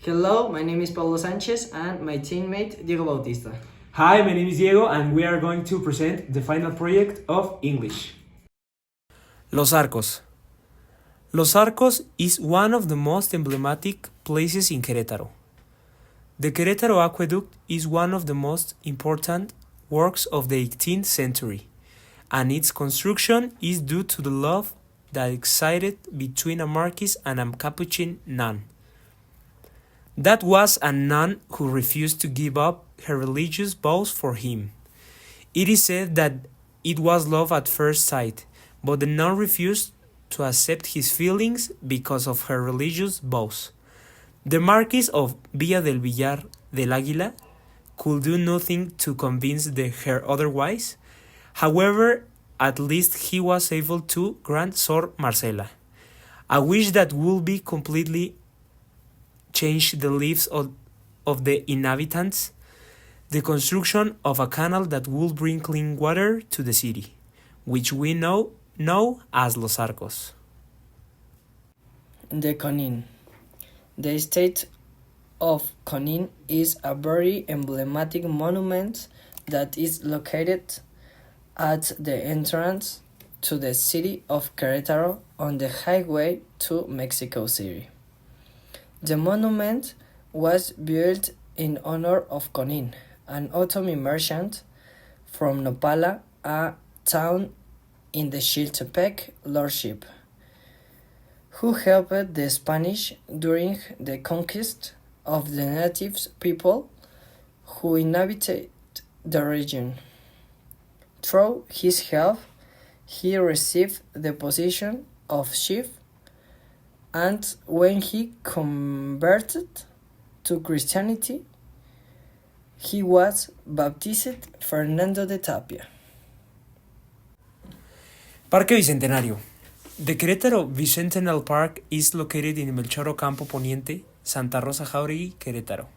Hello, my name is Paulo Sanchez and my teammate Diego Bautista. Hi, my name is Diego, and we are going to present the final project of English. Los Arcos. Los Arcos is one of the most emblematic places in Querétaro. The Querétaro Aqueduct is one of the most important works of the 18th century, and its construction is due to the love that existed between a marquis and a Capuchin nun. That was a nun who refused to give up her religious vows for him. It is said that it was love at first sight, but the nun refused to accept his feelings because of her religious vows. The Marquis of Villa del Villar del Águila could do nothing to convince her otherwise. However, at least he was able to grant Sor Marcela, a wish that would be completely change the lives of the inhabitants, the construction of a canal that would bring clean water to the city, which we know as Los Arcos. The Conin. The estate of Conin is a very emblematic monument that is located at the entrance to the city of Querétaro on the highway to Mexico City. The monument was built in honor of Conin, an Otomi merchant from Nopala, a town in the Chiltepec lordship, who helped the Spanish during the conquest of the native people who inhabited the region. Through his help, he received the position of chief, and when he converted to Christianity, he was baptized Fernando de Tapia. Parque Bicentenario. The Querétaro Bicentennial Park is located in Melchor Ocampo Poniente, Santa Rosa Jauregui, Querétaro.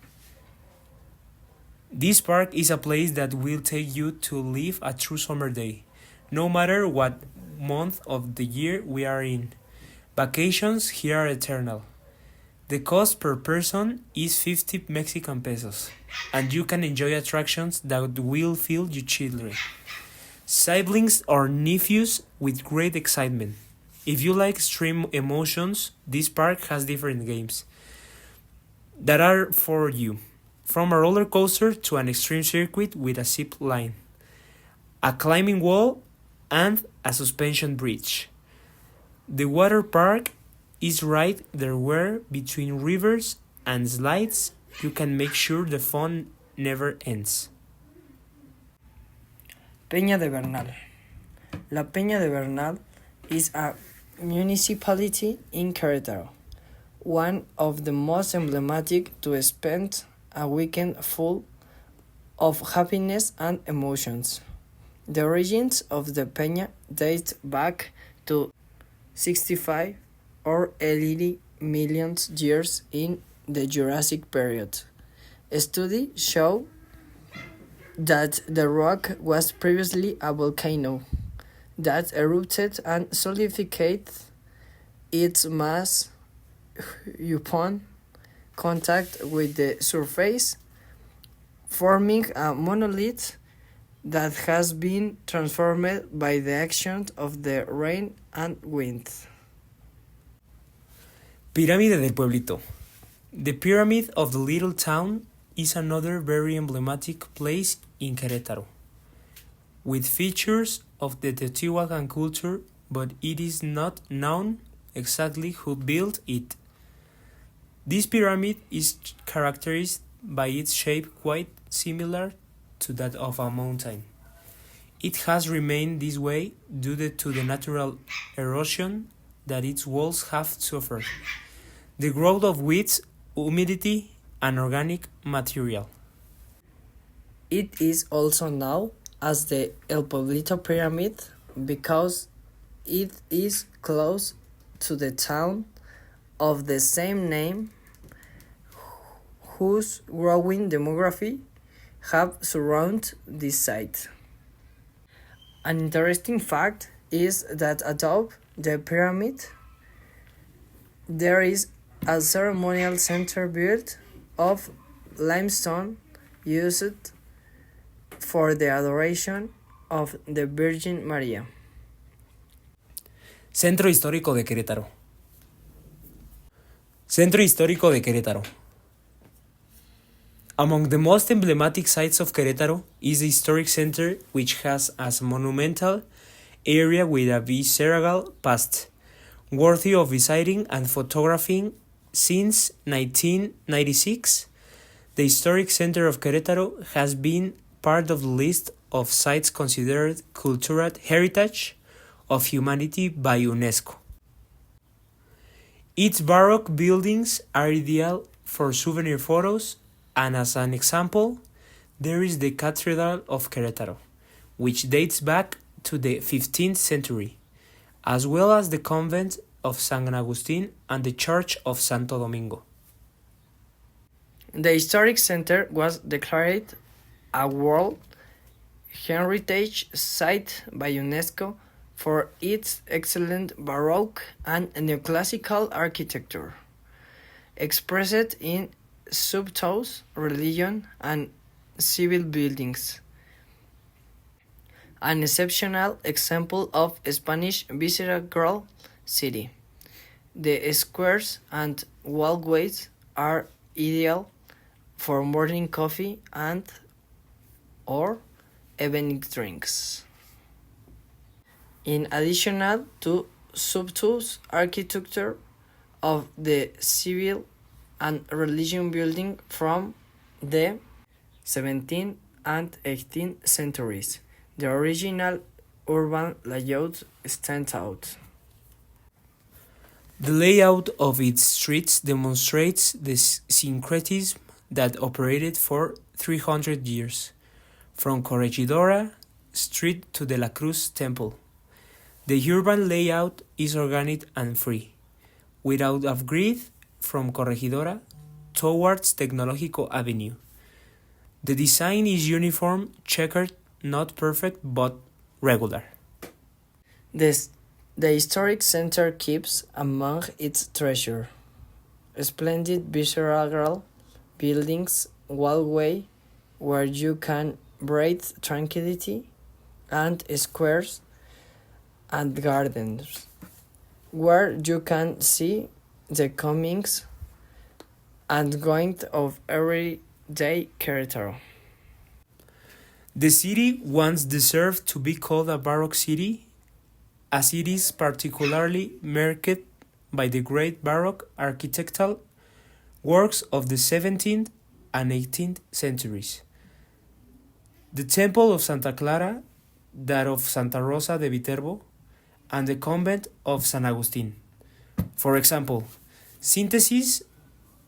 This park is a place that will take you to live a true summer day, no matter what month of the year we are in. Vacations here are eternal. The cost per person is 50 Mexican pesos, and you can enjoy attractions that will fill your children, siblings or nephews with great excitement. If you like extreme emotions, this park has different games that are for you, from a roller coaster to an extreme circuit with a zip line, a climbing wall, and a suspension bridge. The water park is right there where, between rivers and slides, you can make sure the fun never ends. Peña de Bernal. La Peña de Bernal is a municipality in Querétaro, one of the most emblematic to spend a weekend full of happiness and emotions. The origins of the Peña date back to 65 or 80 million years in the Jurassic period. A study showed that the rock was previously a volcano that erupted and solidified its mass upon contact with the surface, forming a monolith that has been transformed by the action of the rain and wind. Pirámide del Pueblito. The Pyramid of the Little Town is another very emblematic place in Querétaro, with features of the Teotihuacan culture, but it is not known exactly who built it. This pyramid is characterized by its shape quite similar to that of a mountain. It has remained this way due to the natural erosion that its walls have suffered, the growth of weeds, humidity, and organic material. It is also known as the El Pueblito Pyramid because it is close to the town of the same name, whose growing demography have surrounded this site. An interesting fact is that atop the pyramid there is a ceremonial center built of limestone used for the adoration of the Virgin Maria. Centro Histórico de Querétaro. Centro Histórico de Querétaro. Among the most emblematic sites of Querétaro is the historic center, which has a monumental area with a visceral past, worthy of visiting and photographing. Since 1996, the historic center of Querétaro has been part of the list of sites considered cultural heritage of humanity by UNESCO. Its Baroque buildings are ideal for souvenir photos, and as an example, there is the Cathedral of Querétaro, which dates back to the 15th century, as well as the convent of San Agustín and the Church of Santo Domingo. The historic center was declared a World Heritage Site by UNESCO for its excellent Baroque and neoclassical architecture, expressed in subtitles, religion, and civil buildings. An exceptional example of Spanish visceral city. The squares and walkways are ideal for morning coffee and or evening drinks. In addition to subtle architecture of the civil and religion building from the 17th and 18th centuries, the original urban layout stands out. The layout of its streets demonstrates the syncretism that operated for 300 years, from Corregidora Street to De La Cruz Temple. The urban layout is organic and free, without a grid from Corregidora towards Tecnológico Avenue. The design is uniform, checkered, not perfect, but regular. The historic center keeps among its treasure splendid visceral buildings, walkway where you can breathe tranquility, and squares and gardens where you can see the comings and goings of everyday Querétaro. The city once deserved to be called a Baroque city, as it is particularly marked by the great Baroque architectural works of the 17th and 18th centuries. The Temple of Santa Clara, that of Santa Rosa de Viterbo, and the Convent of San Agustín. For example, synthesis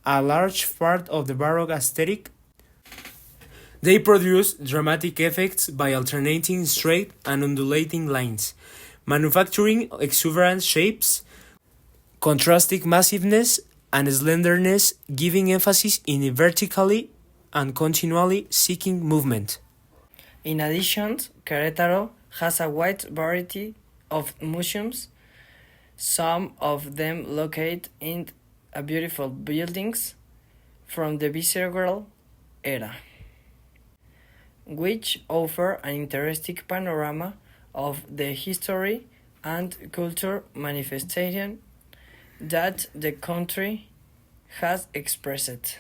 a large part of the Baroque aesthetic. They produce dramatic effects by alternating straight and undulating lines, manufacturing exuberant shapes, contrasting massiveness and slenderness, giving emphasis in a vertically and continually seeking movement. In addition, Querétaro has a wide variety of museums, some of them located in beautiful buildings from the visceral era, which offer an interesting panorama of the history and culture manifestation that the country has expressed.